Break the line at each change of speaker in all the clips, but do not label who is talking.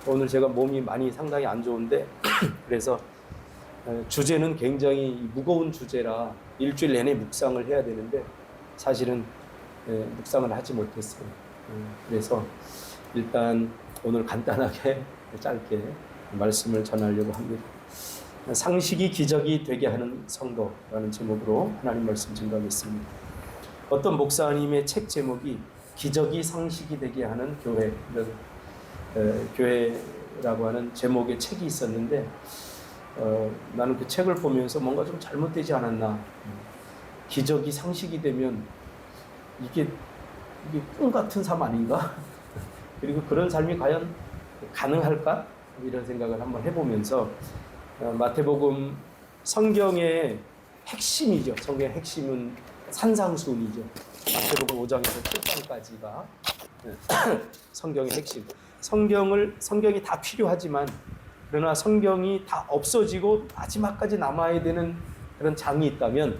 오늘 제가 몸이 많이 상당히 안 좋은데 그래서 주제는 굉장히 무거운 주제라 일주일 내내 묵상을 해야 되는데 사실은 묵상을 하지 못했어요. 그래서 일단 오늘 간단하게 짧게 말씀을 전하려고 합니다. 상식이 기적이 되게 하는 성도라는 제목으로 하나님 말씀 증거하겠습니다. 어떤 목사님의 책 제목이 기적이 상식이 되게 하는 교회, 이런 교회라고 하는 제목의 책이 있었는데 나는 그 책을 보면서 뭔가 좀 잘못되지 않았나. 기적이 상식이 되면 이게 꿈 같은 삶 아닌가? 그리고 그런 삶이 과연 가능할까? 이런 생각을 한번 해보면서 마태복음 성경의 핵심이죠. 성경의 핵심은 산상수훈이죠. 마태복음 5장에서 7장까지가 성경의 핵심. 성경이 다 필요하지만 그러나 성경이 다 없어지고 마지막까지 남아야 되는 그런 장이 있다면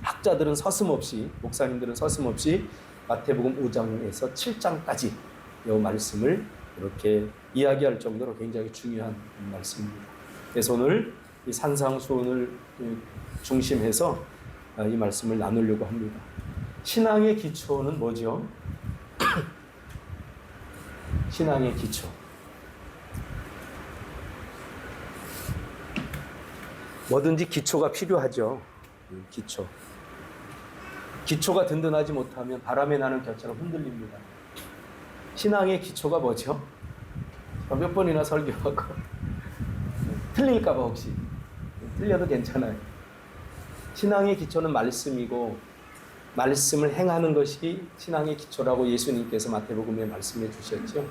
학자들은 서슴없이, 목사님들은 서슴없이 마태복음 5장에서 7장까지 이 말씀을 이렇게 이야기할 정도로 굉장히 중요한 말씀입니다. 그래서 오늘 이 산상수훈을 중심해서 이 말씀을 나누려고 합니다. 신앙의 기초는 뭐죠? 신앙의 기초. 뭐든지 기초가 필요하죠. 기초. 기초가 든든하지 못하면 바람에 나는 곁처럼 흔들립니다. 신앙의 기초가 뭐죠? 몇 번이나 설교하고 틀릴까봐 혹시. 틀려도 괜찮아요. 신앙의 기초는 말씀이고 말씀을 행하는 것이 신앙의 기초라고 예수님께서 마태복음에 말씀해 주셨죠.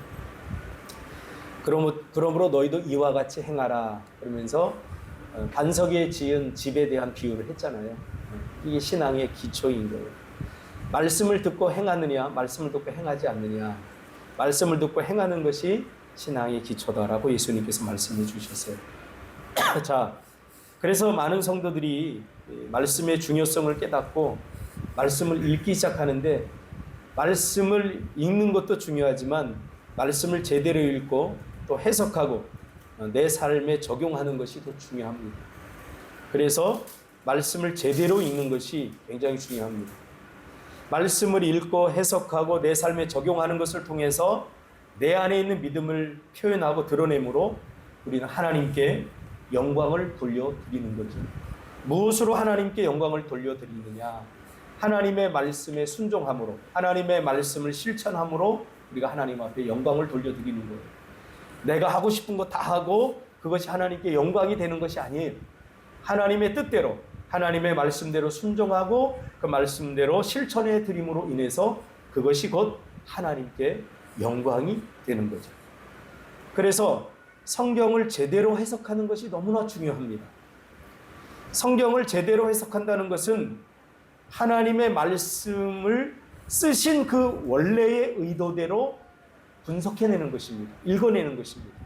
그러므로 너희도 이와 같이 행하라 그러면서 반석에 지은 집에 대한 비유를 했잖아요. 이게 신앙의 기초인 거예요. 말씀을 듣고 행하느냐, 말씀을 듣고 행하지 않느냐, 말씀을 듣고 행하는 것이 신앙의 기초다라고 예수님께서 말씀해 주셨어요. 자, 그래서 많은 성도들이 말씀의 중요성을 깨닫고 말씀을 읽기 시작하는데 말씀을 읽는 것도 중요하지만 말씀을 제대로 읽고 또 해석하고 내 삶에 적용하는 것이 더 중요합니다. 그래서 말씀을 제대로 읽는 것이 굉장히 중요합니다. 말씀을 읽고 해석하고 내 삶에 적용하는 것을 통해서 내 안에 있는 믿음을 표현하고 드러내므로 우리는 하나님께 영광을 돌려드리는 거죠. 무엇으로 하나님께 영광을 돌려드리느냐? 하나님의 말씀에 순종함으로, 하나님의 말씀을 실천함으로 우리가 하나님 앞에 영광을 돌려드리는 거예요. 내가 하고 싶은 거 다 하고 그것이 하나님께 영광이 되는 것이 아니에요. 하나님의 뜻대로, 하나님의 말씀대로 순종하고 그 말씀대로 실천해 드림으로 인해서 그것이 곧 하나님께 영광이 되는 거죠. 그래서 성경을 제대로 해석하는 것이 너무나 중요합니다. 성경을 제대로 해석한다는 것은 하나님의 말씀을 쓰신 그 원래의 의도대로 분석해내는 것입니다. 읽어내는 것입니다.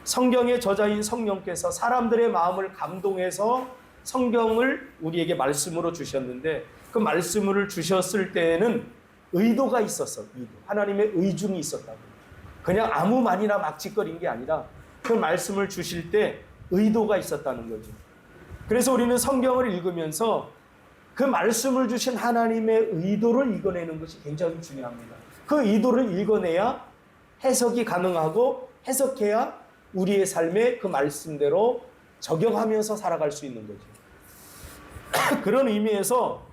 성경의 저자인 성령께서 사람들의 마음을 감동해서 성경을 우리에게 말씀으로 주셨는데 그 말씀을 주셨을 때에는 의도가 있었어. 의도. 하나님의 의중이 있었다고. 그냥 아무 말이나 막 짓거린 게 아니라 그 말씀을 주실 때 의도가 있었다는 거죠. 그래서 우리는 성경을 읽으면서 그 말씀을 주신 하나님의 의도를 읽어내는 것이 굉장히 중요합니다. 그 의도를 읽어내야 해석이 가능하고 해석해야 우리의 삶에 그 말씀대로 적용하면서 살아갈 수 있는 거죠. 그런 의미에서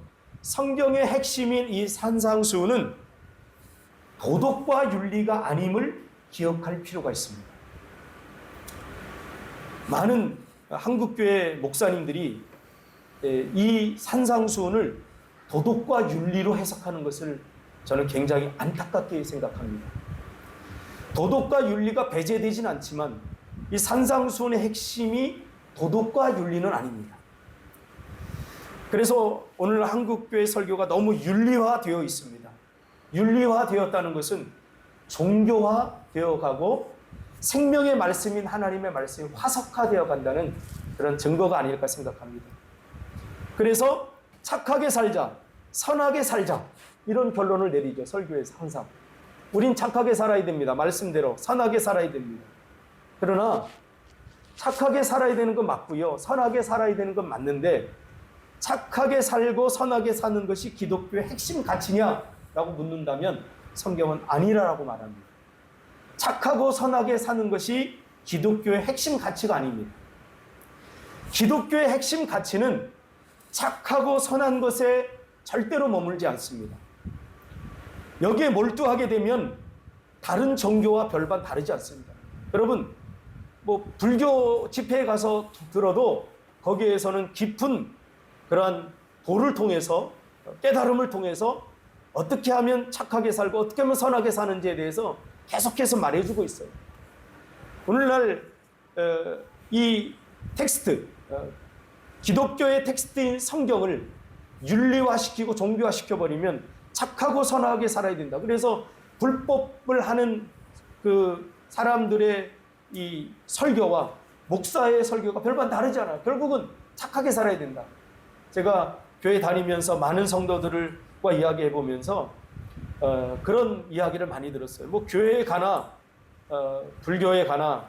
성경의 핵심인 이 산상수훈은 도덕과 윤리가 아님을 기억할 필요가 있습니다. 많은 한국교회 목사님들이 이 산상수훈을 도덕과 윤리로 해석하는 것을 저는 굉장히 안타깝게 생각합니다. 도덕과 윤리가 배제되진 않지만 이 산상수훈의 핵심이 도덕과 윤리는 아닙니다. 그래서 오늘 한국교회 설교가 너무 윤리화되어 있습니다. 윤리화되었다는 것은 종교화되어 가고 생명의 말씀인 하나님의 말씀이 화석화되어 간다는 그런 증거가 아닐까 생각합니다. 그래서 착하게 살자, 선하게 살자 이런 결론을 내리죠. 설교에서 항상. 우린 착하게 살아야 됩니다. 말씀대로 선하게 살아야 됩니다. 그러나 착하게 살아야 되는 건 맞고요. 선하게 살아야 되는 건 맞는데 착하게 살고 선하게 사는 것이 기독교의 핵심 가치냐라고 묻는다면 성경은 아니라고 말합니다. 착하고 선하게 사는 것이 기독교의 핵심 가치가 아닙니다. 기독교의 핵심 가치는 착하고 선한 것에 절대로 머물지 않습니다. 여기에 몰두하게 되면 다른 종교와 별반 다르지 않습니다. 여러분, 불교 집회에 가서 들어도 거기에서는 깊은 그러한 도를 통해서, 깨달음을 통해서 어떻게 하면 착하게 살고 어떻게 하면 선하게 사는지에 대해서 계속해서 말해주고 있어요. 오늘날 이 텍스트, 기독교의 텍스트인 성경을 윤리화시키고 종교화시켜버리면 착하고 선하게 살아야 된다. 그래서 불법을 하는 그 사람들의 이 설교와 목사의 설교가 별반 다르잖아요. 결국은 착하게 살아야 된다. 제가 교회 다니면서 많은 성도들과 이야기해 보면서 그런 이야기를 많이 들었어요. 교회에 가나 불교에 가나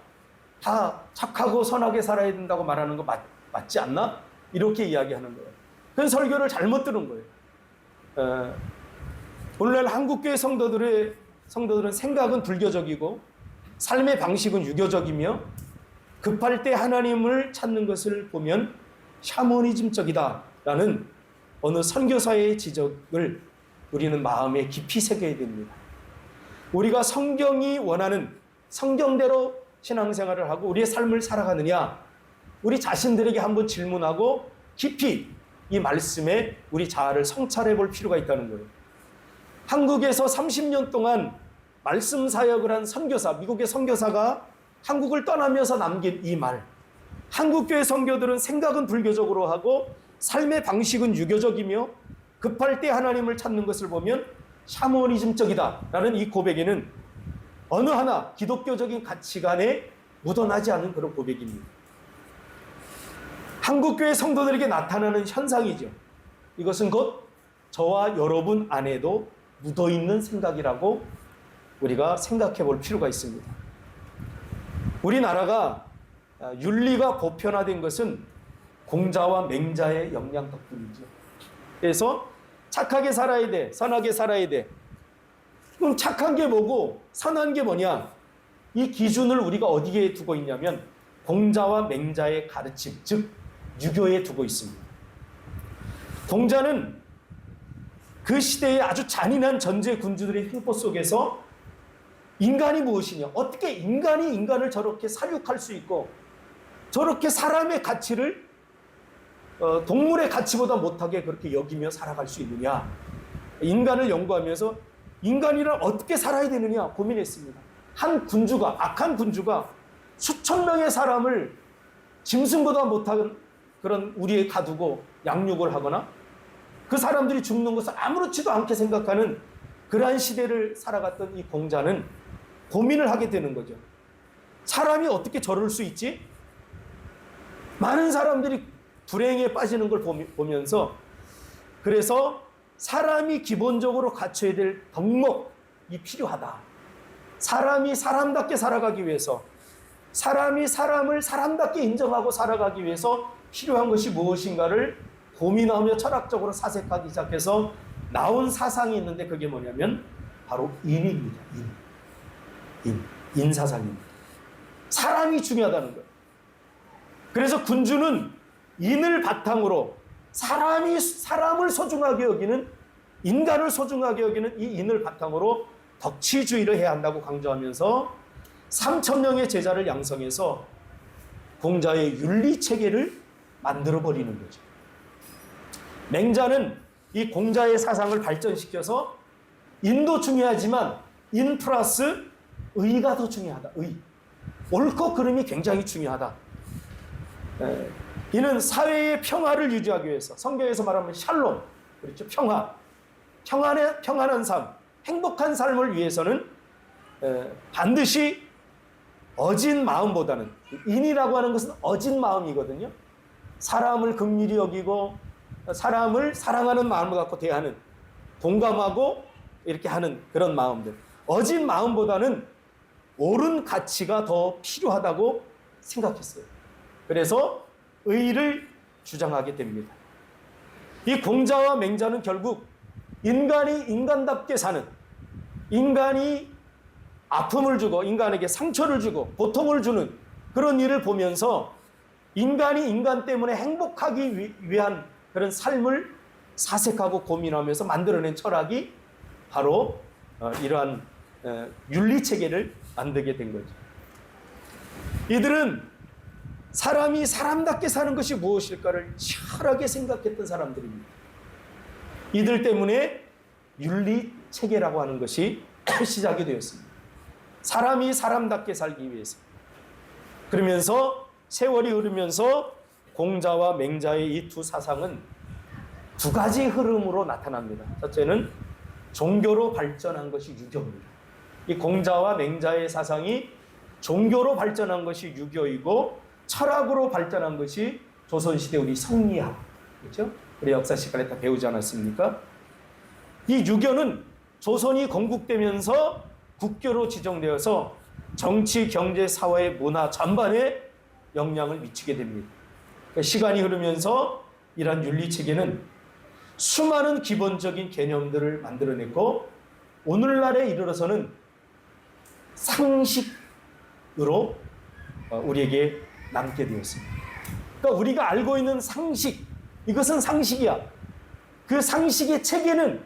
다 착하고 선하게 살아야 된다고 말하는 거 맞지 않나? 이렇게 이야기하는 거예요. 그 설교를 잘못 들은 거예요. 오늘날 한국교회 성도들은 생각은 불교적이고 삶의 방식은 유교적이며 급할 때 하나님을 찾는 것을 보면 샤머니즘적이다라는 어느 선교사의 지적을 우리는 마음에 깊이 새겨야 됩니다. 우리가 성경이 원하는 성경대로 신앙생활을 하고 우리의 삶을 살아가느냐, 우리 자신들에게 한번 질문하고 깊이 이 말씀에 우리 자아를 성찰해 볼 필요가 있다는 거예요. 한국에서 30년 동안 말씀 사역을 한 선교사, 미국의 선교사가 한국을 떠나면서 남긴 이 말. 한국교회 선교들은 생각은 불교적으로 하고 삶의 방식은 유교적이며 급할 때 하나님을 찾는 것을 보면 샤머니즘적이다라는 이 고백에는 어느 하나 기독교적인 가치관에 묻어나지 않은 그런 고백입니다. 한국교회 성도들에게 나타나는 현상이죠. 이것은 곧 저와 여러분 안에도 묻어있는 생각이라고 우리가 생각해 볼 필요가 있습니다. 우리나라가 윤리가 보편화된 것은 공자와 맹자의 영향 덕분이죠. 그래서 착하게 살아야 돼, 선하게 살아야 돼. 그럼 착한 게 뭐고 선한 게 뭐냐? 이 기준을 우리가 어디에 두고 있냐면 공자와 맹자의 가르침, 즉 유교에 두고 있습니다. 공자는 그 시대의 아주 잔인한 전제 군주들의 횡포 속에서 인간이 무엇이냐, 어떻게 인간이 인간을 저렇게 살육할 수 있고 저렇게 사람의 가치를 동물의 가치보다 못하게 그렇게 여기며 살아갈 수 있느냐, 인간을 연구하면서 인간이란 어떻게 살아야 되느냐 고민했습니다. 한 군주가, 악한 군주가 수천 명의 사람을 짐승보다 못한 그런 우리에 가두고 양육을 하거나 그 사람들이 죽는 것을 아무렇지도 않게 생각하는 그러한 시대를 살아갔던 이 공자는 고민을 하게 되는 거죠. 사람이 어떻게 저럴 수 있지? 많은 사람들이 불행에 빠지는 걸 보면서 그래서 사람이 기본적으로 갖춰야 될 덕목이 필요하다. 사람이 사람답게 살아가기 위해서, 사람이 사람을 사람답게 인정하고 살아가기 위해서 필요한 것이 무엇인가를 고민하며 철학적으로 사색하기 시작해서 나온 사상이 있는데 그게 뭐냐면 바로 인입니다. 인사상입니다. 사람이 중요하다는 거예요. 그래서 군주는 인을 바탕으로 사람을 소중하게 여기는, 인간을 소중하게 여기는 이 인을 바탕으로 덕치주의를 해야 한다고 강조하면서 3,000명의 제자를 양성해서 공자의 윤리체계를 만들어버리는 거죠. 맹자는 이 공자의 사상을 발전시켜서 인도 중요하지만 인 플러스 의가 더 중요하다. 의. 옳고 그름이 굉장히 중요하다. 이는 사회의 평화를 유지하기 위해서, 성경에서 말하면 샬롬, 그렇죠? 평안한 삶, 행복한 삶을 위해서는 반드시 어진 마음보다는, 인이라고 하는 것은 어진 마음이거든요. 사람을 긍휼히 여기고 사람을 사랑하는 마음을 갖고 대하는, 공감하고 이렇게 하는 그런 마음들. 어진 마음보다는 옳은 가치가 더 필요하다고 생각했어요. 그래서 의를 주장하게 됩니다. 이 공자와 맹자는 결국 인간이 인간답게 사는, 인간이 아픔을 주고 인간에게 상처를 주고 고통을 주는 그런 일을 보면서 인간이 인간 때문에 행복하기 위한 그런 삶을 사색하고 고민하면서 만들어낸 철학이 바로 이러한 윤리체계를 만들게 된 거죠. 이들은 사람이 사람답게 사는 것이 무엇일까를 치열하게 생각했던 사람들입니다. 이들 때문에 윤리체계라고 하는 것이 시작이 되었습니다. 사람이 사람답게 살기 위해서. 그러면서 세월이 흐르면서 공자와 맹자의 이 두 사상은 두 가지 흐름으로 나타납니다. 첫째는 종교로 발전한 것이 유교입니다. 이 공자와 맹자의 사상이 종교로 발전한 것이 유교이고 철학으로 발전한 것이 조선시대 우리 성리학, 그렇죠? 우리 역사 시간에 다 배우지 않았습니까? 이 유교는 조선이 건국되면서 국교로 지정되어서 정치, 경제, 사회, 문화 전반에 영향을 미치게 됩니다. 시간이 흐르면서 이러한 윤리체계는 수많은 기본적인 개념들을 만들어냈고 오늘날에 이르러서는 상식으로 우리에게 남게 되었습니다. 그러니까 우리가 알고 있는 상식, 이것은 상식이야. 그 상식의 체계는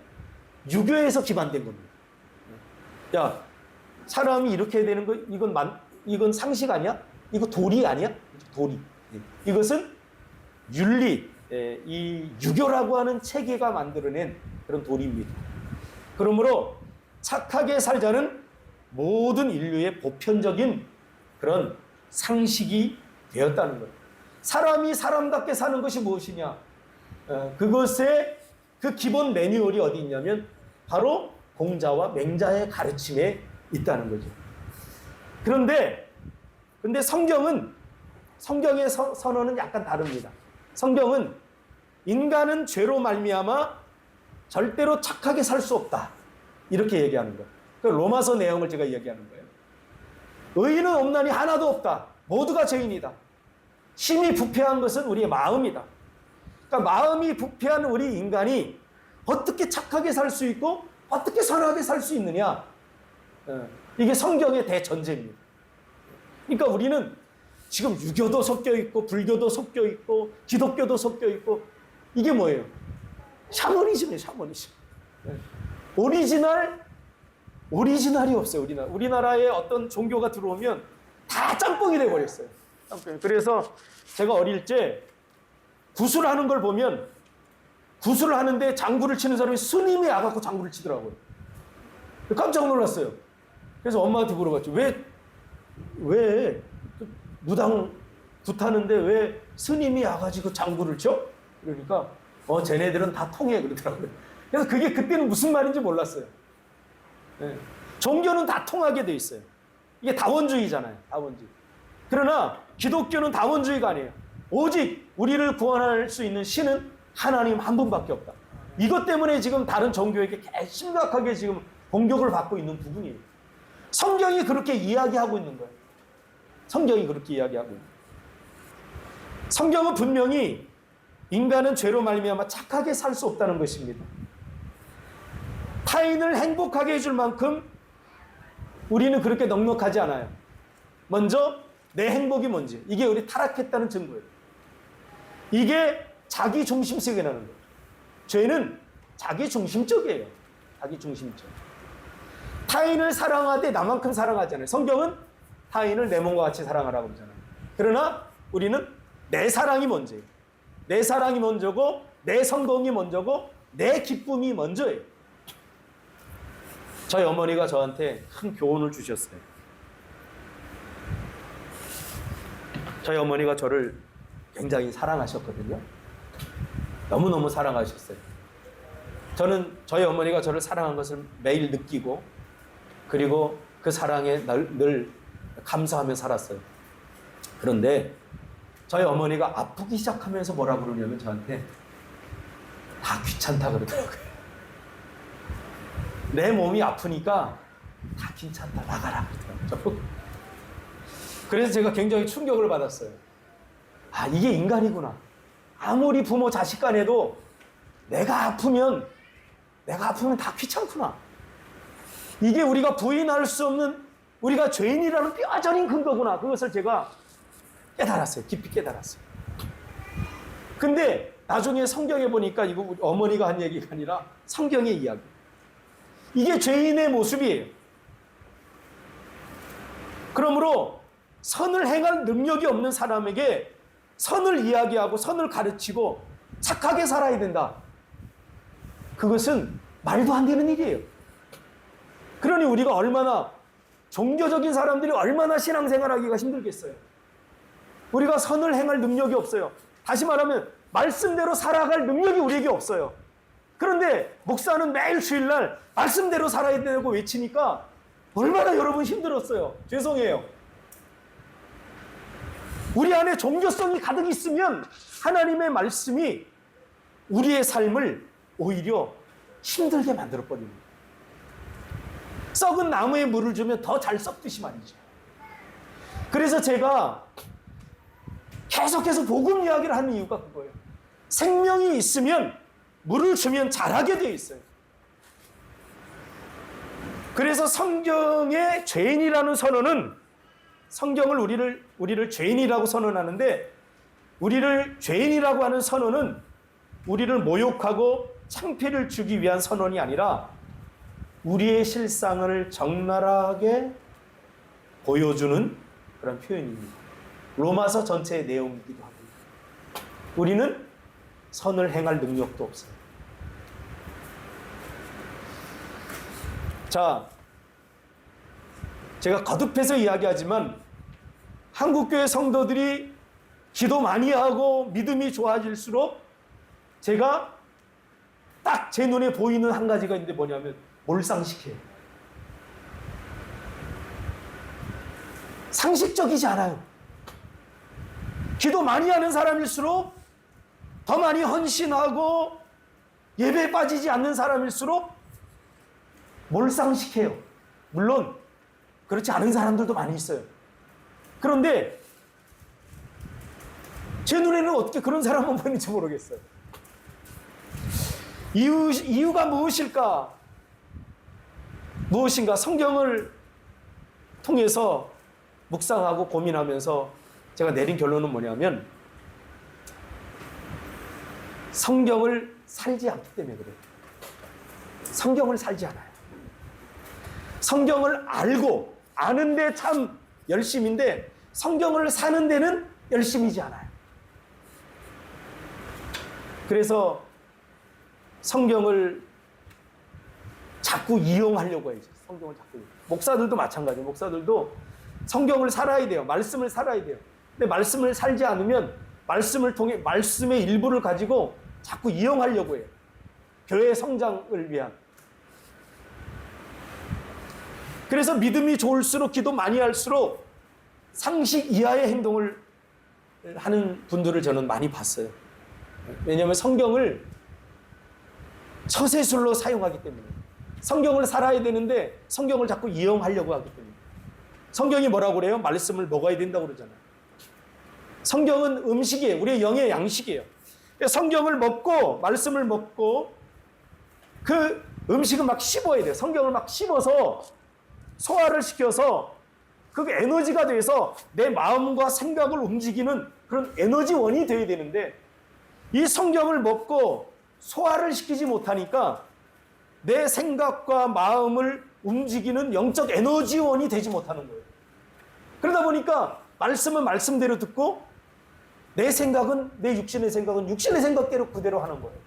유교에서 기반된 겁니다. 야, 사람이 이렇게 되는 거, 이건 상식 아니야? 이거 도리 아니야? 도리. 이것은 윤리, 이 유교라고 하는 체계가 만들어낸 그런 도리입니다. 그러므로 착하게 살자는 모든 인류의 보편적인 그런 상식이 되었다는 거예요. 사람이 사람답게 사는 것이 무엇이냐? 그것의 그 기본 매뉴얼이 어디 있냐면 바로 공자와 맹자의 가르침에 있다는 거죠. 그런데 성경의 선언은 약간 다릅니다. 성경은 인간은 죄로 말미암아 절대로 착하게 살 수 없다. 이렇게 얘기하는 거예요. 그 로마서 내용을 제가 얘기하는 거예요. 의인은 없나니 하나도 없다. 모두가 죄인이다. 심히 부패한 것은 우리의 마음이다. 그러니까 마음이 부패한 우리 인간이 어떻게 착하게 살 수 있고 어떻게 선하게 살 수 있느냐. 이게 성경의 대전제입니다. 그러니까 우리는 지금 유교도 섞여 있고 불교도 섞여 있고 기독교도 섞여 있고 이게 뭐예요? 샤머니즘이에요. 샤머니즘. 오리지널이 없어요. 우리나라에 어떤 종교가 들어오면 다 짬뽕이 돼버렸어요. 그래서 제가 어릴 때 구슬하는 걸 보면 구슬을 하는데 장구를 치는 사람이 스님이 와갖고 장구를 치더라고요. 깜짝 놀랐어요. 그래서 엄마한테 물어봤죠. 왜 무당 굿하는데 왜 스님이 와가지고 장구를 쳐? 그러니까 쟤네들은 다 통해 그러더라고요. 그래서 그게 그때는 무슨 말인지 몰랐어요. 네. 종교는 다 통하게 돼 있어요. 이게 다원주의잖아요. 다원주의. 그러나 기독교는 다원주의가 아니에요. 오직 우리를 구원할 수 있는 신은 하나님 한 분밖에 없다. 이것 때문에 지금 다른 종교에게 심각하게 지금 공격을 받고 있는 부분이에요. 성경이 그렇게 이야기하고 있는 거예요. 성경이 그렇게 이야기하고 있는 거예요. 성경은 분명히 인간은 죄로 말미암아 착하게 살 수 없다는 것입니다. 타인을 행복하게 해줄 만큼 우리는 그렇게 넉넉하지 않아요. 먼저 내 행복이 뭔지, 이게 우리 타락했다는 증거예요. 이게 자기 중심성이라는 거예요. 죄는 자기 중심적이에요. 자기 중심적. 타인을 사랑하되 나만큼 사랑하지 않아요. 성경은 타인을 내 몸과 같이 사랑하라고 그러잖아요. 그러나 우리는 내 사랑이 먼저예요. 내 사랑이 먼저고 내 성공이 먼저고 내 기쁨이 먼저예요. 저희 어머니가 저한테 큰 교훈을 주셨어요. 저희 어머니가 저를 굉장히 사랑하셨거든요. 너무너무 사랑하셨어요. 저는 저희 어머니가 저를 사랑한 것을 매일 느끼고 그리고 그 사랑에 늘 감사하며 살았어요. 그런데 저희 어머니가 아프기 시작하면서 뭐라 그러냐면 저한테 다 귀찮다 그러더라고요. 내 몸이 아프니까 다 괜찮다, 나가라. 그러더라고요. 그래서 제가 굉장히 충격을 받았어요. 아, 이게 인간이구나. 아무리 부모 자식 간에도 내가 아프면 다 귀찮구나. 이게 우리가 부인할 수 없는 우리가 죄인이라는 뼈저린 근거구나. 그것을 제가 깨달았어요. 깊이 깨달았어요. 근데 나중에 성경에 보니까 이거 우리 어머니가 한 얘기가 아니라 성경의 이야기. 이게 죄인의 모습이에요. 그러므로 선을 행할 능력이 없는 사람에게 선을 이야기하고 선을 가르치고 착하게 살아야 된다. 그것은 말도 안 되는 일이에요. 그러니 우리가 얼마나 종교적인 사람들이 얼마나 신앙생활하기가 힘들겠어요. 우리가 선을 행할 능력이 없어요. 다시 말하면 말씀대로 살아갈 능력이 우리에게 없어요. 그런데 목사는 매일 주일날 말씀대로 살아야 되고 외치니까 얼마나 여러분 힘들었어요. 죄송해요. 우리 안에 종교성이 가득 있으면 하나님의 말씀이 우리의 삶을 오히려 힘들게 만들어버립니다. 썩은 나무에 물을 주면 더 잘 썩듯이 말이죠. 그래서 제가 계속해서 복음 이야기를 하는 이유가 그거예요. 생명이 있으면 물을 주면 자라게 되어 있어요. 그래서 성경의 죄인이라는 선언은 성경을 우리를 죄인이라고 선언하는데 우리를 죄인이라고 하는 선언은 우리를 모욕하고 창피를 주기 위한 선언이 아니라 우리의 실상을 적나라하게 보여주는 그런 표현입니다. 로마서 전체의 내용이기도 합니다. 우리는 선을 행할 능력도 없어요. 자, 제가 거듭해서 이야기하지만 한국교회 성도들이 기도 많이 하고 믿음이 좋아질수록 제가 딱 제 눈에 보이는 한 가지가 있는데 뭐냐면 몰상식해요. 상식적이지 않아요. 기도 많이 하는 사람일수록 더 많이 헌신하고 예배에 빠지지 않는 사람일수록 몰상식해요. 물론 그렇지 않은 사람들도 많이 있어요. 그런데 제 눈에는 어떻게 그런 사람만 보이는지 모르겠어요. 이유가 무엇일까? 무엇인가 성경을 통해서 묵상하고 고민하면서 제가 내린 결론은 뭐냐면 성경을 살지 않기 때문에 그래요. 성경을 살지 않아요. 성경을 알고 아는데 참 열심인데 성경을 사는 데는 열심이지 않아요. 그래서 성경을 자꾸 이용하려고 해요. 성경을 자꾸. 목사들도 마찬가지예요. 목사들도 성경을 살아야 돼요. 말씀을 살아야 돼요. 근데 말씀을 살지 않으면 말씀을 통해 말씀의 일부를 가지고 자꾸 이용하려고 해요. 교회의 성장을 위한. 그래서 믿음이 좋을수록 기도 많이 할수록 상식 이하의 행동을 하는 분들을 저는 많이 봤어요. 왜냐하면 성경을 처세술로 사용하기 때문에. 성경을 살아야 되는데 성경을 자꾸 이용하려고 하기 때문에. 성경이 뭐라고 그래요? 말씀을 먹어야 된다고 그러잖아요. 성경은 음식이에요. 우리의 영의 양식이에요. 성경을 먹고 말씀을 먹고 그 음식은 막 씹어야 돼요. 성경을 막 씹어서 소화를 시켜서 그 에너지가 돼서 내 마음과 생각을 움직이는 그런 에너지원이 되어야 되는데 이 성경을 먹고 소화를 시키지 못하니까 내 생각과 마음을 움직이는 영적 에너지원이 되지 못하는 거예요. 그러다 보니까 말씀은 말씀대로 듣고 내 생각은 내 육신의 생각은 육신의 생각대로 그대로 하는 거예요.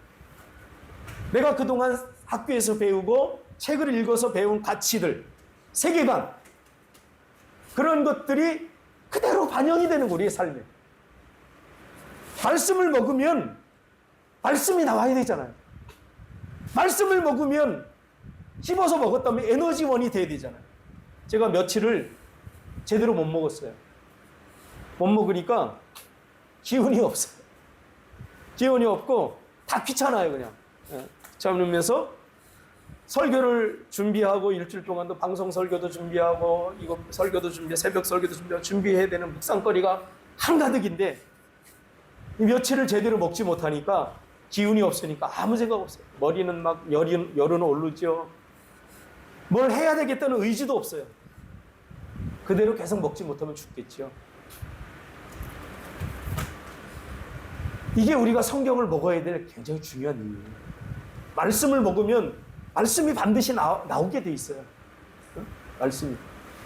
내가 그동안 학교에서 배우고 책을 읽어서 배운 가치들, 세계관 그런 것들이 그대로 반영이 되는 거예요. 우리의 삶에. 말씀을 먹으면 말씀이 나와야 되잖아요. 말씀을 먹으면 씹어서 먹었다면 에너지원이 돼야 되잖아요. 제가 며칠을 제대로 못 먹었어요. 못 먹으니까 기운이 없어요. 기운이 없고 다 귀찮아요. 그냥 귀찮으면서 설교를 준비하고 일주일 동안도 방송 설교도 준비하고 이거 설교도 준비, 새벽 설교도 준비해야 되는 묵상거리가 한가득인데 며칠을 제대로 먹지 못하니까 기운이 없으니까 아무 생각 없어요. 머리는 막 열은 오르죠. 뭘 해야 되겠다는 의지도 없어요. 그대로 계속 먹지 못하면 죽겠죠. 이게 우리가 성경을 먹어야 될 굉장히 중요한 이유예요. 말씀을 먹으면 말씀이 반드시 나오게 돼 있어요. 말씀이.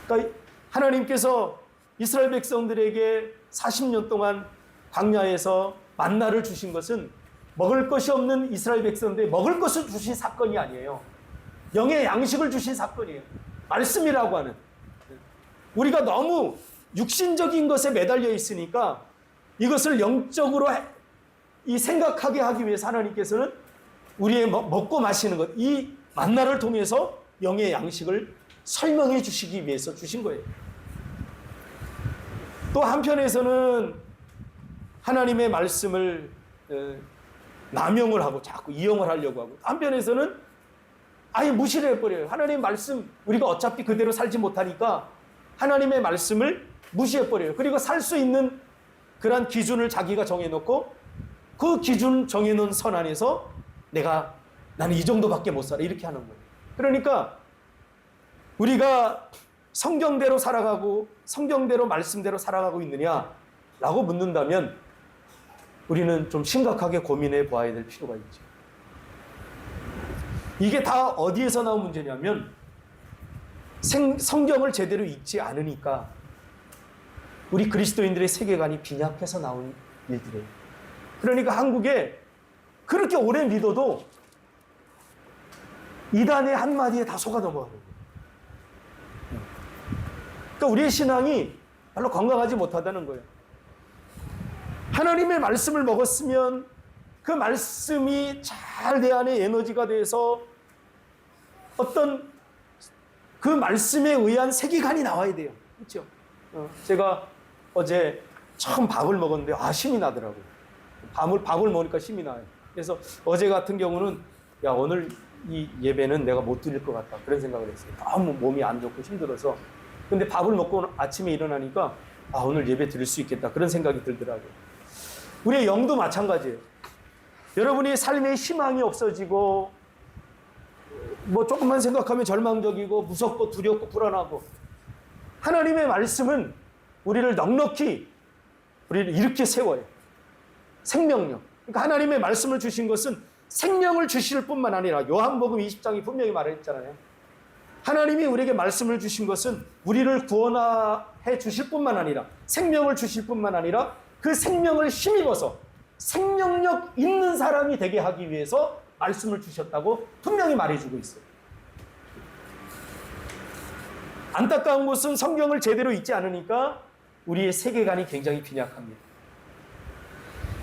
그러니까 하나님께서 이스라엘 백성들에게 40년 동안 광야에서 만나를 주신 것은 먹을 것이 없는 이스라엘 백성들에게 먹을 것을 주신 사건이 아니에요. 영의 양식을 주신 사건이에요. 말씀이라고 하는. 우리가 너무 육신적인 것에 매달려 있으니까 이것을 영적으로 이 생각하게 하기 위해서 하나님께서는 우리의 먹고 마시는 것, 이 만나를 통해서 영의 양식을 설명해 주시기 위해서 주신 거예요. 또 한편에서는 하나님의 말씀을 남용을 하고 자꾸 이용을 하려고 하고, 한편에서는 아예 무시를 해버려요. 하나님의 말씀, 우리가 어차피 그대로 살지 못하니까 하나님의 말씀을 무시해버려요. 그리고 살 수 있는 그런 기준을 자기가 정해놓고 그 기준 정해놓은 선 안에서 나는 이 정도밖에 못 살아, 이렇게 하는 거예요. 그러니까 우리가 성경대로 살아가고 성경대로 말씀대로 살아가고 있느냐라고 묻는다면 우리는 좀 심각하게 고민해 보아야 될 필요가 있죠. 이게 다 어디에서 나온 문제냐면 성경을 제대로 읽지 않으니까 우리 그리스도인들의 세계관이 빈약해서 나온 일들이에요. 그러니까 한국에 그렇게 오래 믿어도 이단의 한마디에 다 속아 넘어가는 거예요. 그러니까 우리의 신앙이 별로 건강하지 못하다는 거예요. 하나님의 말씀을 먹었으면 그 말씀이 잘 내 안에 에너지가 돼서 어떤 그 말씀에 의한 세계관이 나와야 돼요. 그렇죠? 제가 어제 처음 밥을 먹었는데 힘이 나더라고요. 밥을 먹으니까 힘이 나요. 그래서 어제 같은 경우는 오늘 이 예배는 내가 못 드릴 것 같다, 그런 생각을 했어요. 너무 몸이 안 좋고 힘들어서. 근데 밥을 먹고 아침에 일어나니까 오늘 예배 드릴 수 있겠다, 그런 생각이 들더라고요. 우리의 영도 마찬가지예요. 여러분이 삶에 희망이 없어지고 조금만 생각하면 절망적이고 무섭고 두렵고 불안하고, 하나님의 말씀은 우리를 넉넉히 우리를 이렇게 세워요. 생명력. 그러니까 하나님의 말씀을 주신 것은 생명을 주실 뿐만 아니라, 요한복음 20장이 분명히 말했잖아요. 하나님이 우리에게 말씀을 주신 것은 우리를 구원해 주실 뿐만 아니라, 생명을 주실 뿐만 아니라 그 생명을 힘입어서 생명력 있는 사람이 되게 하기 위해서 말씀을 주셨다고 분명히 말해주고 있어요. 안타까운 것은 성경을 제대로 읽지 않으니까 우리의 세계관이 굉장히 빈약합니다.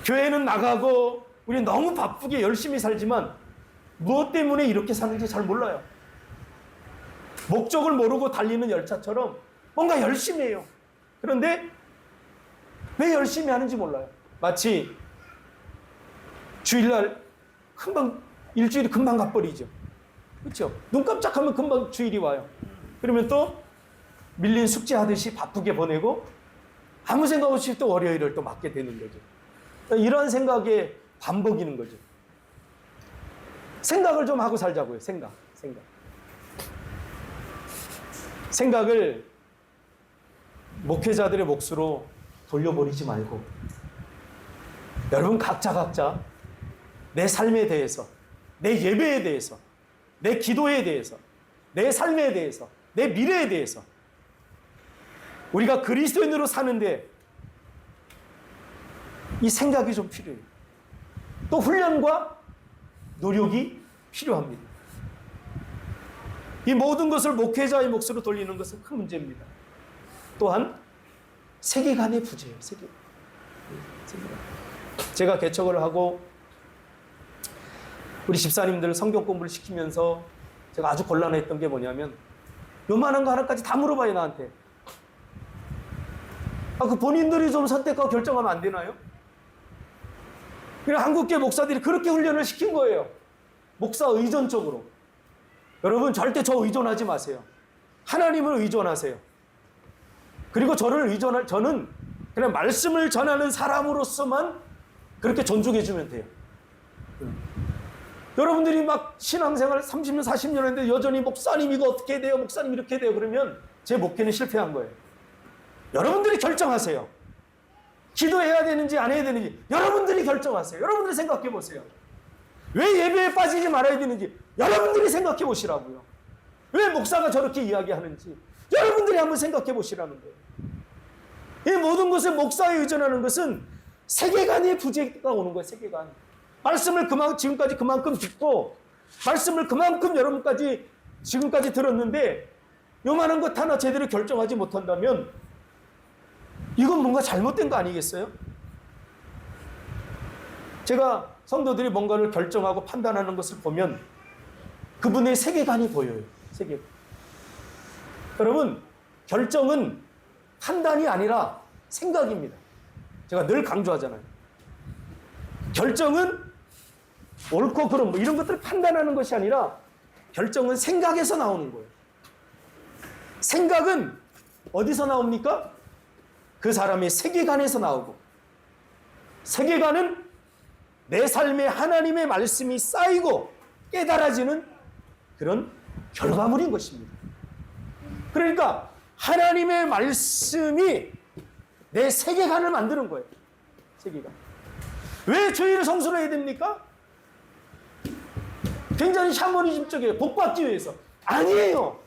교회는 나가고 우리 너무 바쁘게 열심히 살지만 무엇 때문에 이렇게 사는지 잘 몰라요. 목적을 모르고 달리는 열차처럼 뭔가 열심히 해요. 그런데 왜 열심히 하는지 몰라요. 마치 주일날 일주일이 금방 가버리죠. 그렇죠? 눈 깜짝하면 금방 주일이 와요. 그러면 또 밀린 숙제하듯이 바쁘게 보내고 아무 생각 없이 또 월요일을 또 맞게 되는 거죠. 이런 생각에 반복이는 거죠. 생각을 좀 하고 살자고요. 생각을 목회자들의 몫으로 돌려버리지 말고, 여러분 각자 내 삶에 대해서, 내 예배에 대해서, 내 기도에 대해서, 내 삶에 대해서, 내 미래에 대해서, 우리가 그리스도인으로 사는데 이 생각이 좀 필요해요. 또 훈련과 노력이 필요합니다. 이 모든 것을 목회자의 몫으로 돌리는 것은 큰 문제입니다. 또한 세계관의 부재예요. 세계관. 제가 개척을 하고 우리 집사님들 성경 공부를 시키면서 제가 아주 곤란했던 게 뭐냐면, 요만한 거 하나까지 다 물어봐요, 나한테. 그 본인들이 좀 선택하고 결정하면 안 되나요? 그냥 한국계 목사들이 그렇게 훈련을 시킨 거예요. 목사 의존적으로. 여러분 절대 저 의존하지 마세요. 하나님을 의존하세요. 그리고 저는 그냥 말씀을 전하는 사람으로서만 그렇게 존중해 주면 돼요. 여러분들이 막 신앙생활 30년, 40년 했는데 여전히 목사님 이거 어떻게 돼요? 목사님 이렇게 돼요? 그러면 제 목회는 실패한 거예요. 여러분들이 결정하세요. 기도해야 되는지 안 해야 되는지 여러분들이 결정하세요. 여러분들이 생각해 보세요. 왜 예배에 빠지지 말아야 되는지 여러분들이 생각해 보시라고요. 왜 목사가 저렇게 이야기하는지 여러분들이 한번 생각해 보시라는 거예요. 이 모든 것에 목사에 의존하는 것은 세계관의 부재가 오는 거예요. 세계관. 말씀을 지금까지 그만큼 듣고 말씀을 그만큼 여러분까지 지금까지 들었는데 요만한 것 하나 제대로 결정하지 못한다면 이건 뭔가 잘못된 거 아니겠어요? 제가 성도들이 뭔가를 결정하고 판단하는 것을 보면 그분의 세계관이 보여요. 세계관. 여러분, 결정은 판단이 아니라 생각입니다. 제가 늘 강조하잖아요. 결정은 옳고 그름 뭐 이런 것들을 판단하는 것이 아니라 결정은 생각에서 나오는 거예요. 생각은 어디서 나옵니까? 그 사람의 세계관에서 나오고 세계관은 내 삶에 하나님의 말씀이 쌓이고 깨달아지는 그런 결과물인 것입니다. 그러니까 하나님의 말씀이 내 세계관을 만드는 거예요. 세계관. 왜 주일을 성수를 해야 됩니까? 굉장히 샤머니즘적이에요. 복받기 위해서. 아니에요.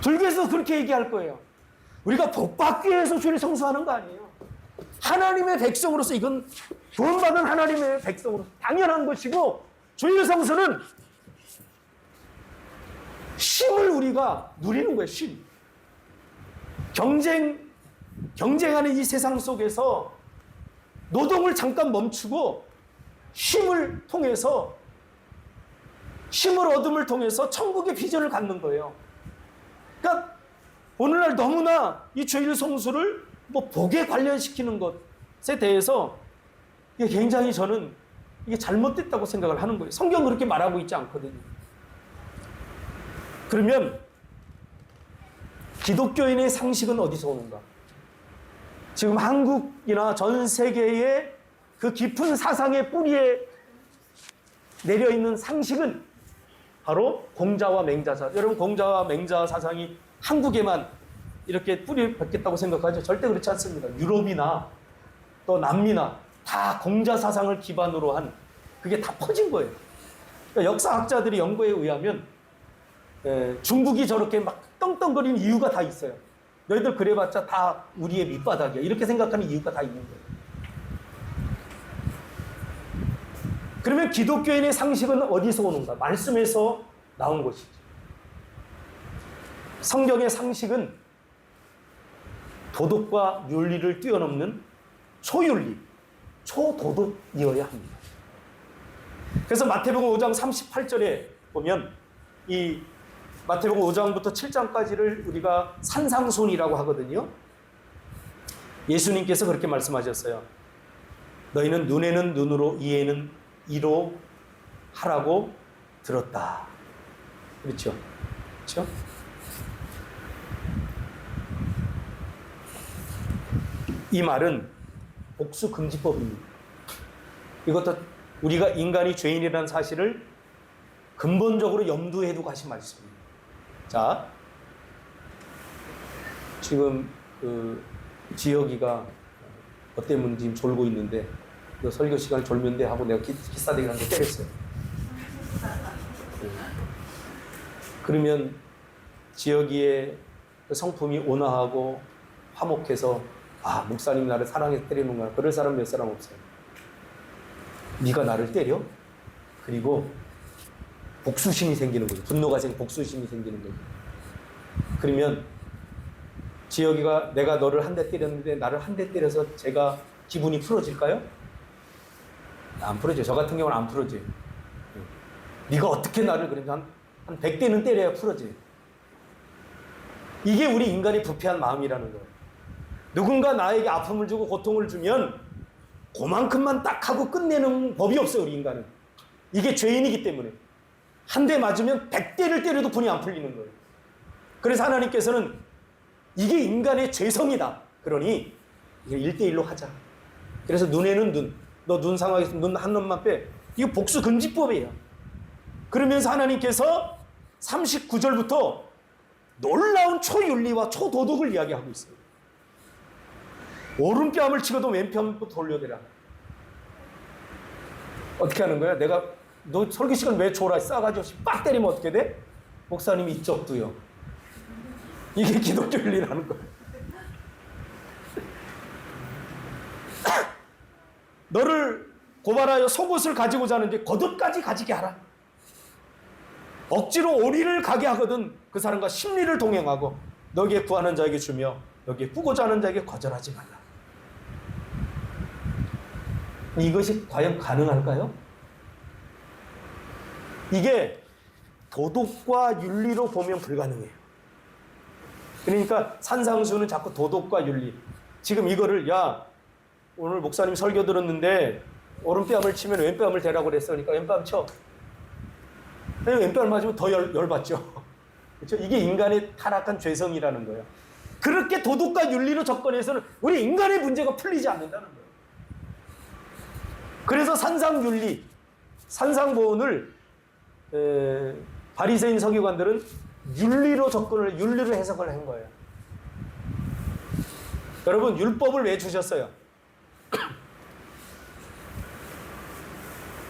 불교에서 그렇게 얘기할 거예요. 우리가 복받기 위해서 주일을 성수하는 거 아니에요. 하나님의 백성으로서 이건 구원받은 하나님의 백성으로서 당연한 것이고 주일 성수는 쉼을 우리가 누리는 거예요. 쉼. 경쟁하는 이 세상 속에서 노동을 잠깐 멈추고 쉼을 통해서 쉼을 얻음을 통해서 천국의 비전을 갖는 거예요. 그러니까 오늘날 너무나 이 주일 성수를 뭐 복에 관련시키는 것에 대해서 이게 굉장히 저는 이게 잘못됐다고 생각을 하는 거예요. 성경은 그렇게 말하고 있지 않거든요. 그러면 기독교인의 상식은 어디서 오는가? 지금 한국이나 전 세계의 그 깊은 사상의 뿌리에 내려있는 상식은 바로 공자와 맹자사. 여러분 공자와 맹자 사상이 한국에만 이렇게 뿌리 박겠다고 생각하죠? 절대 그렇지 않습니다. 유럽이나 또 남미나 다 공자 사상을 기반으로 한 그게 다 퍼진 거예요. 그러니까 역사학자들이 연구에 의하면 중국이 저렇게 막 떵떵거리는 이유가 다 있어요. 너희들 그래봤자 다 우리의 밑바닥이야. 이렇게 생각하는 이유가 다 있는 거예요. 그러면 기독교인의 상식은 어디서 오는가? 말씀에서 나온 것이죠. 성경의 상식은 도덕과 윤리를 뛰어넘는 초윤리, 초도덕이어야 합니다. 그래서 마태복음 5장 38절에 보면 이 마태복음 5장부터 7장까지를 우리가 산상손이라고 하거든요. 예수님께서 그렇게 말씀하셨어요. 너희는 눈에는 눈으로 이에는 이로 하라고 들었다. 그렇죠? 그렇죠? 이 말은 복수금지법입니다. 이것도 우리가 인간이 죄인이라는 사실을 근본적으로 염두에 두고 하신 말씀입니다. 자, 지금 그 지혁이가 뭐 때문에 지금 졸고 있는데 그 설교 시간에 졸면대 하고 내가 기싸대기 한 대 때렸어요. 그러면 지혁이의 그 성품이 온화하고 화목해서 아, 목사님 나를 사랑해서 때리는구나. 그럴 사람 몇 사람 없어요. 네가 나를 때려? 그리고 복수심이 생기는 거죠. 분노가 생기고 복수심이 생기는 거죠. 그러면 지혁이가 내가 너를 한 대 때렸는데 나를 한 대 때려서 제가 기분이 풀어질까요? 안 풀어져요. 저 같은 경우는 안 풀어져요. 네가 어떻게 나를 그래도 한 100대는 때려야 풀어져요. 이게 우리 인간의 부패한 마음이라는 거예요. 누군가 나에게 아픔을 주고 고통을 주면 그만큼만 딱 하고 끝내는 법이 없어요. 우리 인간은. 이게 죄인이기 때문에. 한 대 맞으면 100대를 때려도 분이 안 풀리는 거예요. 그래서 하나님께서는 이게 인간의 죄성이다. 그러니 이게 1대1로 하자. 그래서 눈에는 눈. 너 눈 상하게 눈 한 놈만 빼. 이거 복수 금지법이에요. 그러면서 하나님께서 39절부터 놀라운 초윤리와 초도덕을 이야기하고 있어요. 오른뺨을 치고도 왼뺨도 돌려대라. 어떻게 하는 거야? 너 설교 시간 왜 줘라? 싸가지 없이 빡 때리면 어떻게 돼? 목사님 이쪽도요. 이게 기독교 윤리라는 거예요. 너를 고발하여 속옷을 가지고 자는데 겉옷까지 가지게 하라. 억지로 오리를 가게 하거든 그 사람과 심리를 동행하고 너에게 구하는 자에게 주며 너에게 꾸고자 하는 자에게 거절하지 말라. 이것이 과연 가능할까요? 이게 도덕과 윤리로 보면 불가능해요. 그러니까 산상수는 자꾸 도덕과 윤리. 지금 이거를 오늘 목사님 설교 들었는데 오른뺨을 치면 왼뺨을 대라고 그랬어. 그러니까 왼뺨 쳐. 왼뺨을 맞으면 더 열받죠. 그렇죠? 이게 인간의 타락한 죄성이라는 거예요. 그렇게 도덕과 윤리로 접근해서는 우리 인간의 문제가 풀리지 않는다는 거예요. 그래서 산상윤리, 산상보훈을 바리새인 서기관들은 윤리로 해석을 한 거예요. 여러분, 율법을 왜 주셨어요?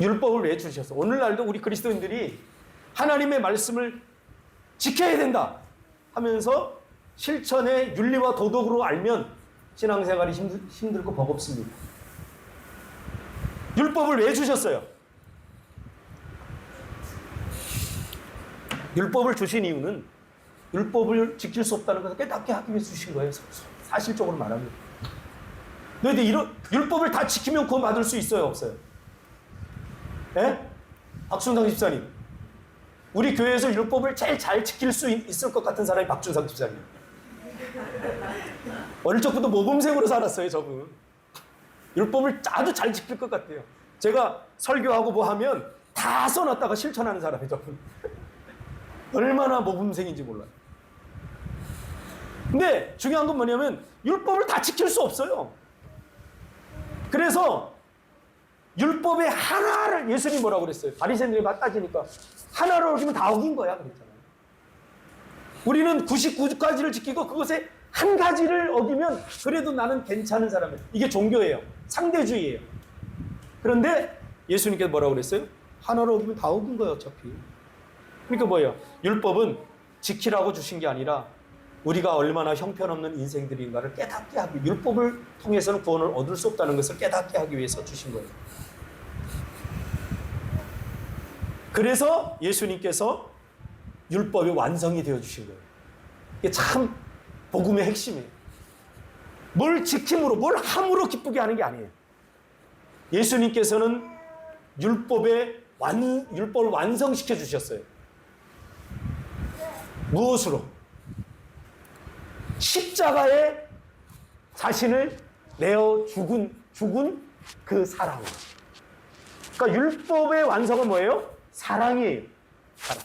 율법을 왜 주셨어요? 오늘날도 우리 그리스도인들이 하나님의 말씀을 지켜야 된다 하면서 실천의 윤리와 도덕으로 알면 신앙생활이 힘들고 버겁습니다. 율법을 왜 주셨어요? 율법을 주신 이유는 율법을 지킬 수 없다는 것을 깨닫게 하기 위해서 주신 거예요. 사실적으로 말하면. 너희들 이런 율법을 다 지키면 구원 받을 수 있어요? 없어요? 예? 박준상 집사님. 우리 교회에서 율법을 제일 잘 지킬 수 있을 것 같은 사람이 박준상 집사님. 어릴 적부터 모범생으로 살았어요, 저분. 율법을 아주 잘 지킬 것 같아요. 제가 설교하고 뭐 하면 다 써놨다가 실천하는 사람이에요, 저분. 얼마나 모범생인지 몰라요. 근데 중요한 건 뭐냐면 율법을 다 지킬 수 없어요. 그래서 율법의 하나를 예수님이 뭐라고 그랬어요? 바리새인들이 따지니까 하나를 어기면 다 어긴 거야 그랬잖아요. 우리는 99가지를 지키고 그것에 한 가지를 어기면 그래도 나는 괜찮은 사람이에요. 이게 종교예요. 상대주의예요. 그런데 예수님께서 뭐라고 그랬어요? 하나를 어기면 다 어긴 거예요 어차피. 그러니까 뭐예요? 율법은 지키라고 주신 게 아니라 우리가 얼마나 형편없는 인생들인가를 깨닫게 하기, 율법을 통해서는 구원을 얻을 수 없다는 것을 깨닫게 하기 위해서 주신 거예요. 그래서 예수님께서 율법이 완성이 되어 주신 거예요. 이게 참 복음의 핵심이에요. 뭘 지킴으로, 뭘 함으로 기쁘게 하는 게 아니에요. 예수님께서는 율법을 완성시켜 주셨어요. 무엇으로? 십자가에 자신을 내어 죽은 그 사랑으로. 그러니까 율법의 완성은 뭐예요? 사랑이에요. 사랑.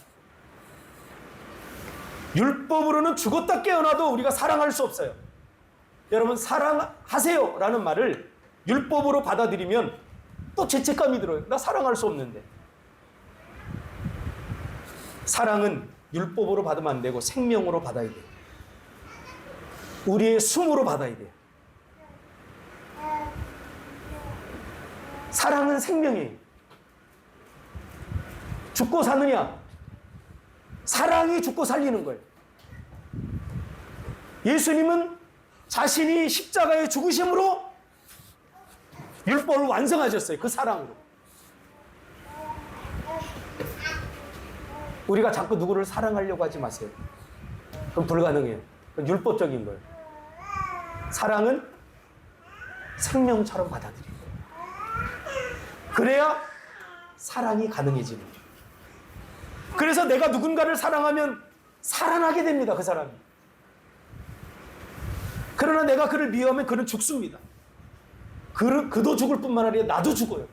율법으로는 죽었다 깨어나도 우리가 사랑할 수 없어요. 여러분, 사랑하세요 라는 말을 율법으로 받아들이면 또 죄책감이 들어요. 나 사랑할 수 없는데. 사랑은 율법으로 받으면 안 되고 생명으로 받아야 돼요. 우리의 숨으로 받아야 돼요. 사랑은 생명이에요. 죽고 사느냐? 사랑이 죽고 살리는 거예요. 예수님은 자신이 십자가의 죽으심으로 율법을 완성하셨어요. 그 사랑으로. 우리가 자꾸 누구를 사랑하려고 하지 마세요. 그건 불가능해요. 그건 율법적인 거예요. 사랑은 생명처럼 받아들이는 거예요. 그래야 사랑이 가능해지는 거예요. 그래서 내가 누군가를 사랑하면 살아나게 됩니다. 그 사람이. 그러나 내가 그를 미워하면 그는 죽습니다. 그도 죽을 뿐만 아니라 나도 죽어요.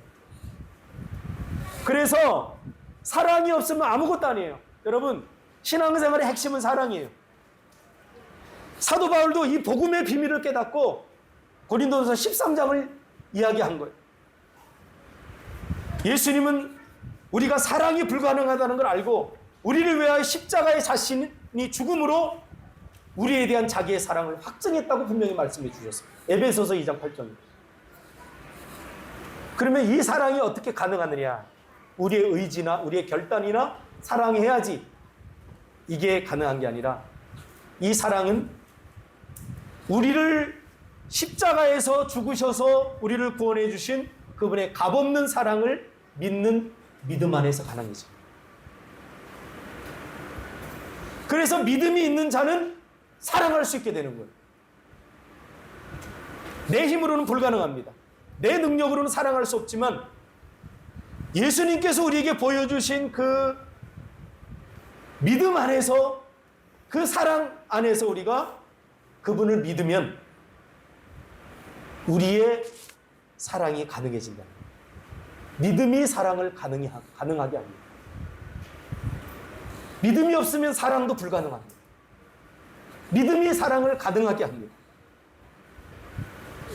그래서 사랑이 없으면 아무것도 아니에요. 여러분, 신앙생활의 핵심은 사랑이에요. 사도 바울도 이 복음의 비밀을 깨닫고 고린도전서 13장을 이야기한 거예요. 예수님은 우리가 사랑이 불가능하다는 걸 알고 우리를 위하여 십자가의 자신이 죽음으로 우리에 대한 자기의 사랑을 확증했다고 분명히 말씀해 주셨어요. 에베소서 2장 8절. 그러면 이 사랑이 어떻게 가능하느냐? 우리의 의지나 우리의 결단이나 사랑해야지 이게 가능한 게 아니라 이 사랑은 우리를 십자가에서 죽으셔서 우리를 구원해 주신 그분의 값없는 사랑을 믿는 믿음 안에서 가능해져. 그래서 믿음이 있는 자는 사랑할 수 있게 되는 거예요. 내 힘으로는 불가능합니다. 내 능력으로는 사랑할 수 없지만 예수님께서 우리에게 보여주신 그 믿음 안에서, 그 사랑 안에서 우리가 그분을 믿으면 우리의 사랑이 가능해진다. 믿음이 사랑을 가능하게 합니다. 믿음이 없으면 사랑도 불가능합니다. 믿음이 사랑을 가능하게 합니다.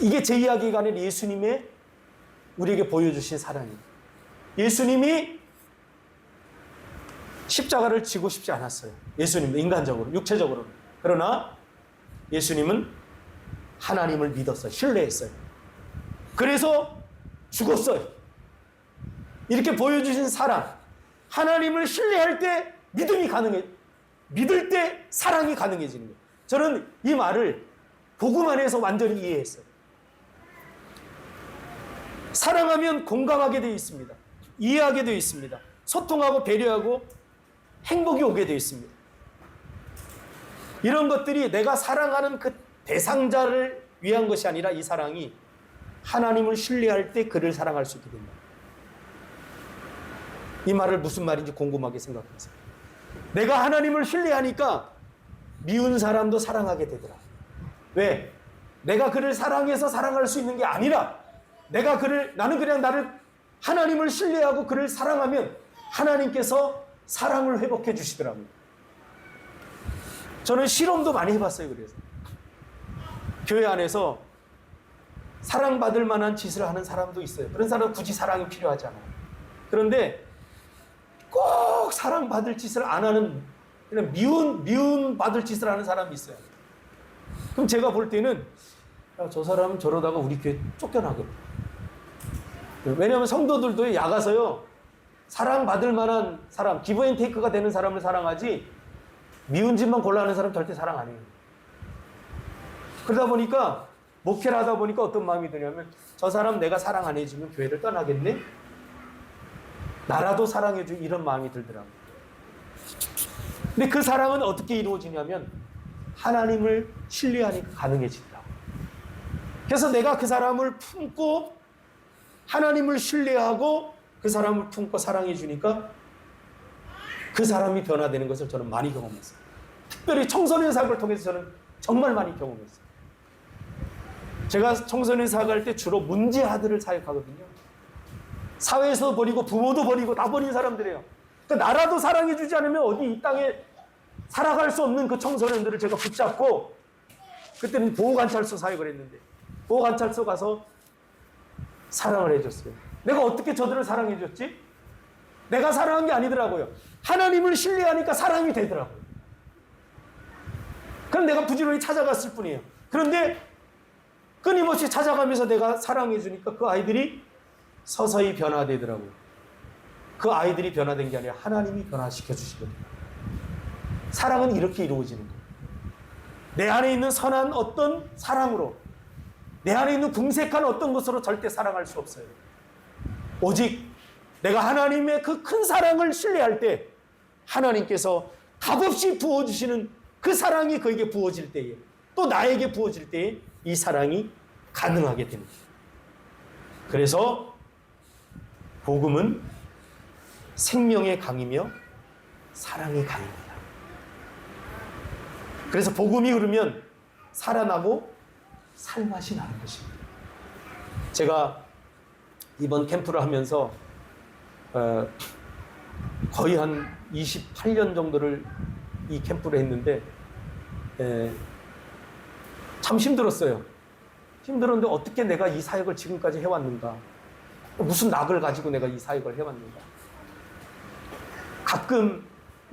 이게 제 이야기가 아니라 예수님의 우리에게 보여주신 사랑입니다. 예수님이 십자가를 지고 싶지 않았어요. 예수님도 인간적으로, 육체적으로. 그러나 예수님은 하나님을 믿었어요. 신뢰했어요. 그래서 죽었어요. 이렇게 보여주신 사랑. 하나님을 신뢰할 때 믿음이 가능해. 믿을 때 사랑이 가능해지는 거예요. 저는 이 말을 복음 안에서 완전히 이해했어요. 사랑하면 공감하게 되어 있습니다. 이해하게 되어 있습니다. 소통하고 배려하고 행복이 오게 되어 있습니다. 이런 것들이 내가 사랑하는 그 대상자를 위한 것이 아니라 이 사랑이 하나님을 신뢰할 때 그를 사랑할 수 있게 된다. 이 말을 무슨 말인지 궁금하게 생각하세요. 내가 하나님을 신뢰하니까 미운 사람도 사랑하게 되더라. 왜? 내가 그를 사랑해서 사랑할 수 있는 게 아니라 나는 그냥 하나님을 신뢰하고 그를 사랑하면 하나님께서 사랑을 회복해 주시더라고요. 저는 실험도 많이 해봤어요. 그래서 교회 안에서 사랑받을 만한 짓을 하는 사람도 있어요. 그런 사람은 굳이 사랑이 필요하지 않아요. 그런데 꼭 사랑받을 짓을 안 하는, 그냥 미운 받을 짓을 하는 사람이 있어요. 그럼 제가 볼 때는 저 사람은 저러다가 우리 교회 쫓겨나거든요. 왜냐하면 성도들도 야가서요, 사랑받을 만한 사람, 기브앤테이크가 되는 사람을 사랑하지 미운 짓만 골라하는 사람 절대 사랑 안 해요. 그러다 보니까 목회를 하다 보니까 어떤 마음이 드냐면 저 사람 내가 사랑 안 해주면 교회를 떠나겠네? 나라도 사랑해줘, 이런 마음이 들더라고요. 근데 그 사랑은 어떻게 이루어지냐면 하나님을 신뢰하니까 가능해진다. 그래서 내가 그 사람을 품고 하나님을 신뢰하고 그 사람을 품고 사랑해 주니까 그 사람이 변화되는 것을 저는 많이 경험했어요. 특별히 청소년 사역을 통해서 저는 정말 많이 경험했어요. 제가 청소년 사역할 때 주로 문제 아들을 사역하거든요. 사회에서 버리고 부모도 버리고 다 버린 사람들이에요. 그러니까 나라도 사랑해 주지 않으면 어디 이 땅에 살아갈 수 없는 그 청소년들을 제가 붙잡고, 그때는 보호관찰소 사역을 했는데 보호관찰소 가서 사랑을 해줬어요. 내가 어떻게 저들을 사랑해줬지? 내가 사랑한 게 아니더라고요. 하나님을 신뢰하니까 사랑이 되더라고요. 그럼 내가 부지런히 찾아갔을 뿐이에요. 그런데 끊임없이 찾아가면서 내가 사랑해주니까 그 아이들이 서서히 변화되더라고요. 그 아이들이 변화된 게 아니라 하나님이 변화시켜 주시거든요. 사랑은 이렇게 이루어지는 거예요. 내 안에 있는 선한 어떤 사랑으로, 내 안에 있는 궁색한 어떤 것으로 절대 사랑할 수 없어요. 오직 내가 하나님의 그 큰 사랑을 신뢰할 때 하나님께서 값없이 부어주시는 그 사랑이 그에게 부어질 때에, 또 나에게 부어질 때에 이 사랑이 가능하게 됩니다. 그래서 복음은 생명의 강이며 사랑의 강입니다. 그래서 복음이 흐르면 살아나고 살맛이 나는 것입니다. 제가 이번 캠프를 하면서 거의 한 28년 정도를 이 캠프를 했는데 참 힘들었어요. 힘들었는데 어떻게 내가 이 사역을 지금까지 해왔는가? 무슨 낙을 가지고 내가 이 사역을 해왔는가? 가끔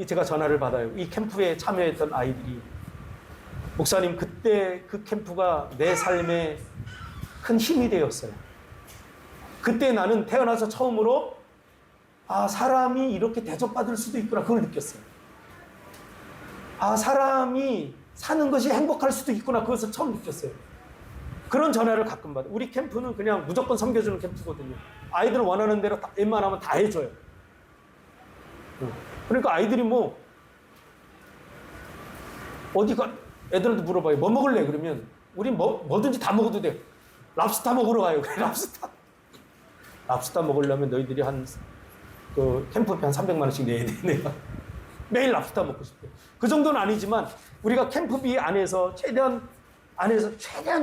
제가 전화를 받아요. 이 캠프에 참여했던 아이들이 목사님, 그때 그 캠프가 내 삶에 큰 힘이 되었어요. 그때 나는 태어나서 처음으로 사람이 이렇게 대접받을 수도 있구나, 그걸 느꼈어요. 사람이 사는 것이 행복할 수도 있구나, 그것을 처음 느꼈어요. 그런 전화를 가끔 받아요. 우리 캠프는 그냥 무조건 섬겨주는 캠프거든요. 아이들 원하는 대로 웬만하면 다 해줘요. 그러니까 아이들이 어디가 애들한테 물어봐요. 뭐 먹을래? 그러면 우리 뭐든지 다 먹어도 돼. 랍스타 먹으러 가요. 그래, 랍스타 먹으려면 너희들이 캠프비 한 300만 원씩 내야 돼. 내가 매일 랍스타 먹고 싶대. 그 정도는 아니지만 우리가 캠프비 안에서 최대한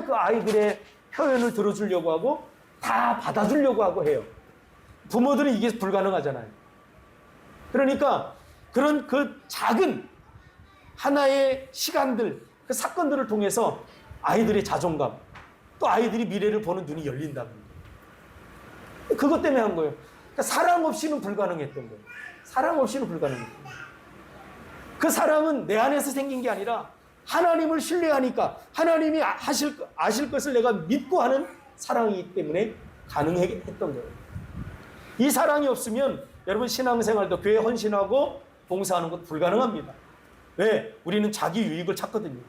그 아이들의 표현을 들어주려고 하고 다 받아주려고 하고 해요. 부모들은 이게 불가능하잖아요. 그러니까 그런 그 작은 하나의 시간들, 그 사건들을 통해서 아이들의 자존감, 또 아이들이 미래를 보는 눈이 열린다는 거예요. 그것 때문에 한 거예요. 그러니까 사랑 없이는 불가능했던 거예요. 사랑 없이는 불가능했던 거예요. 그 사랑은 내 안에서 생긴 게 아니라 하나님을 신뢰하니까 하나님이 아실 것을 내가 믿고 하는 사랑이기 때문에 가능했던 거예요. 이 사랑이 없으면 여러분 신앙생활도 교회 헌신하고 봉사하는 것도 불가능합니다. 왜? 우리는 자기 유익을 찾거든요.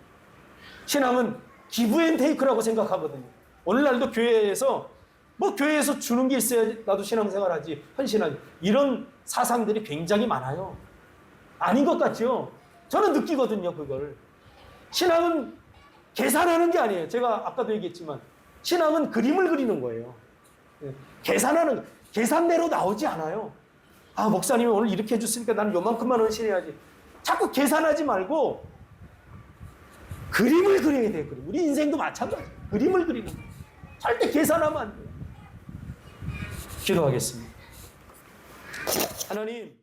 신앙은 기브 앤 테이크라고 생각하거든요. 오늘날도 교회에서 주는 게 있어야 나도 신앙생활 하지, 헌신하지. 이런 사상들이 굉장히 많아요. 아닌 것 같죠? 저는 느끼거든요, 그걸. 신앙은 계산하는 게 아니에요. 제가 아까도 얘기했지만 신앙은 그림을 그리는 거예요. 계산대로 나오지 않아요. 목사님이 오늘 이렇게 해줬으니까 나는 요만큼만 헌신해야지. 자꾸 계산하지 말고 그림을 그려야 돼요. 우리 인생도 마찬가지예요. 그림을 그리는 거예요. 절대 계산하면 안 돼요. 기도하겠습니다. 하나님,